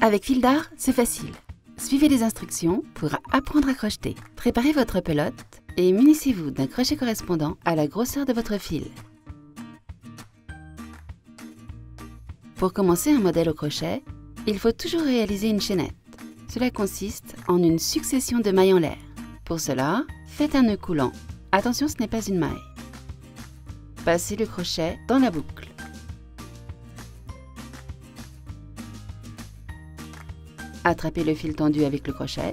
Avec fil d'art, c'est facile. Suivez les instructions pour apprendre à crocheter. Préparez votre pelote et munissez-vous d'un crochet correspondant à la grosseur de votre fil. Pour commencer un modèle au crochet, il faut toujours réaliser une chaînette. Cela consiste en une succession de mailles en l'air. Pour cela, faites un nœud coulant. Attention, ce n'est pas une maille. Passez le crochet dans la boucle. Attrapez le fil tendu avec le crochet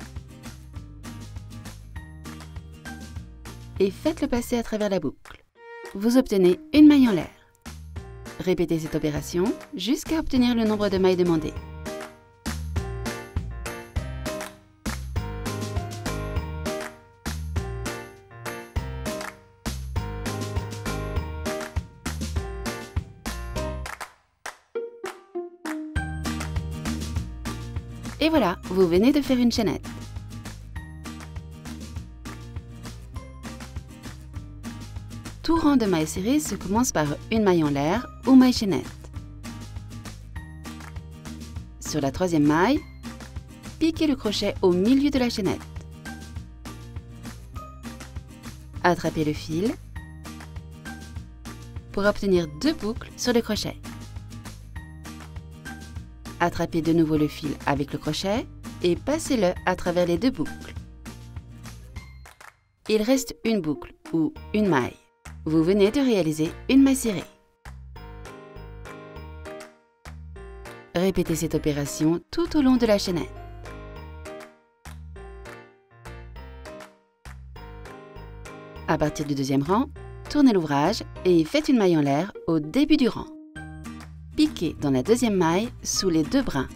et faites-le passer à travers la boucle. Vous obtenez une maille en l'air. Répétez cette opération jusqu'à obtenir le nombre de mailles demandé. Et voilà, vous venez de faire une chaînette. Tout rang de mailles serrées se commence par une maille en l'air ou maille chaînette. Sur la troisième maille, piquez le crochet au milieu de la chaînette. Attrapez le fil pour obtenir 2 boucles sur le crochet. Attrapez de nouveau le fil avec le crochet et passez-le à travers les 2 boucles. Il reste une boucle ou une maille. Vous venez de réaliser une maille serrée. Répétez cette opération tout au long de la chaînette. À partir du deuxième rang, tournez l'ouvrage et faites une maille en l'air au début du rang. Piquez dans la deuxième maille sous les 2 brins.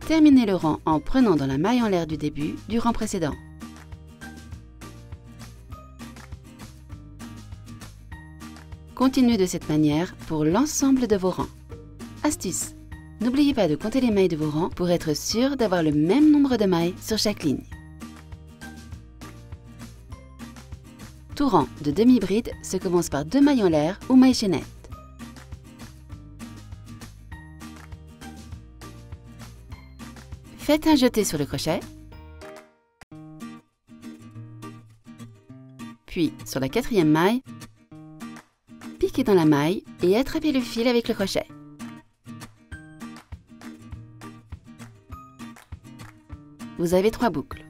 Terminez le rang en prenant dans la maille en l'air du début du rang précédent. Continuez de cette manière pour l'ensemble de vos rangs. Astuce! N'oubliez pas de compter les mailles de vos rangs pour être sûr d'avoir le même nombre de mailles sur chaque ligne. Tout rang de demi-bride se commence par 2 mailles en l'air ou mailles chaînettes. Faites un jeté sur le crochet, puis sur la quatrième maille, piquez dans la maille et attrapez le fil avec le crochet. Vous avez 3 boucles.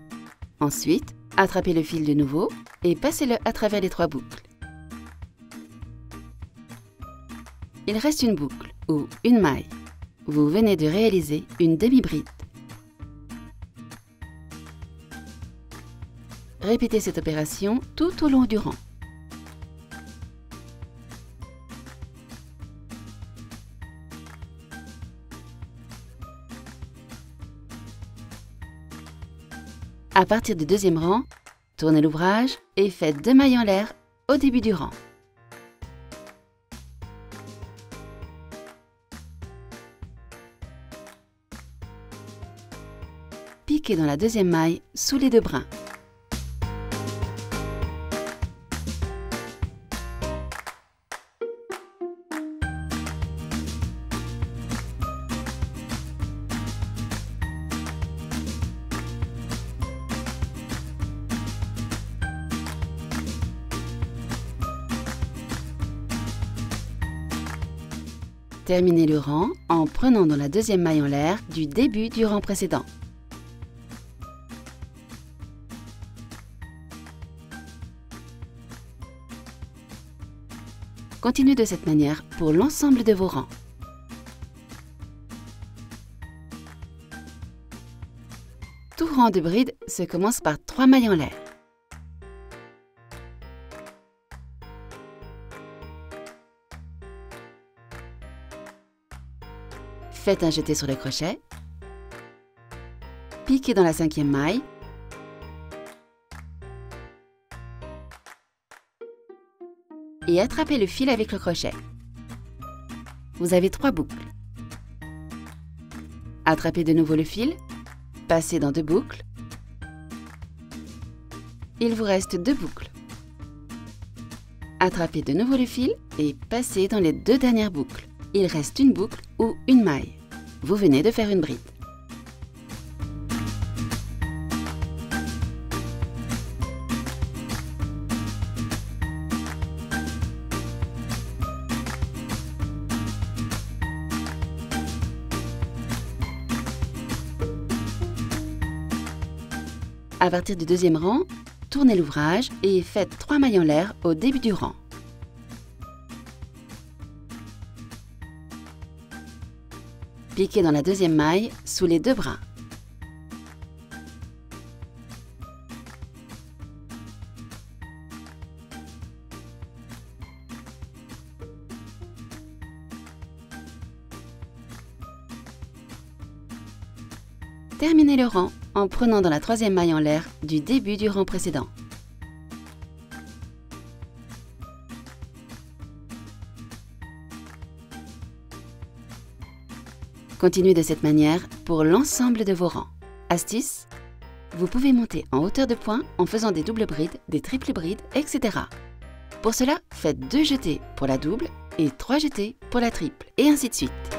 Ensuite, attrapez le fil de nouveau et passez-le à travers les 3 boucles. Il reste une boucle ou une maille. Vous venez de réaliser une demi-bride. Répétez cette opération tout au long du rang. À partir du deuxième rang, tournez l'ouvrage et faites 2 mailles en l'air au début du rang. Piquez dans la deuxième maille sous les 2 brins. Terminez le rang en prenant dans la deuxième maille en l'air du début du rang précédent. Continuez de cette manière pour l'ensemble de vos rangs. Tout rang de bride se commence par 3 mailles en l'air. Faites un jeté sur le crochet, piquez dans la 5e maille, et attrapez le fil avec le crochet. Vous avez 3 boucles. Attrapez de nouveau le fil, passez dans 2 boucles. Il vous reste 2 boucles. Attrapez de nouveau le fil et passez dans les 2 dernières boucles. Il reste une boucle ou une maille. Vous venez de faire une bride. À partir du deuxième rang, tournez l'ouvrage et faites 3 mailles en l'air au début du rang. Piquez dans la deuxième maille sous les 2 brins. Terminez le rang en prenant dans la 3e maille en l'air du début du rang précédent. Continuez de cette manière pour l'ensemble de vos rangs. Astuce, vous pouvez monter en hauteur de point en faisant des doubles brides, des triples brides, etc. Pour cela, faites 2 jetés pour la double et 3 jetés pour la triple, et ainsi de suite.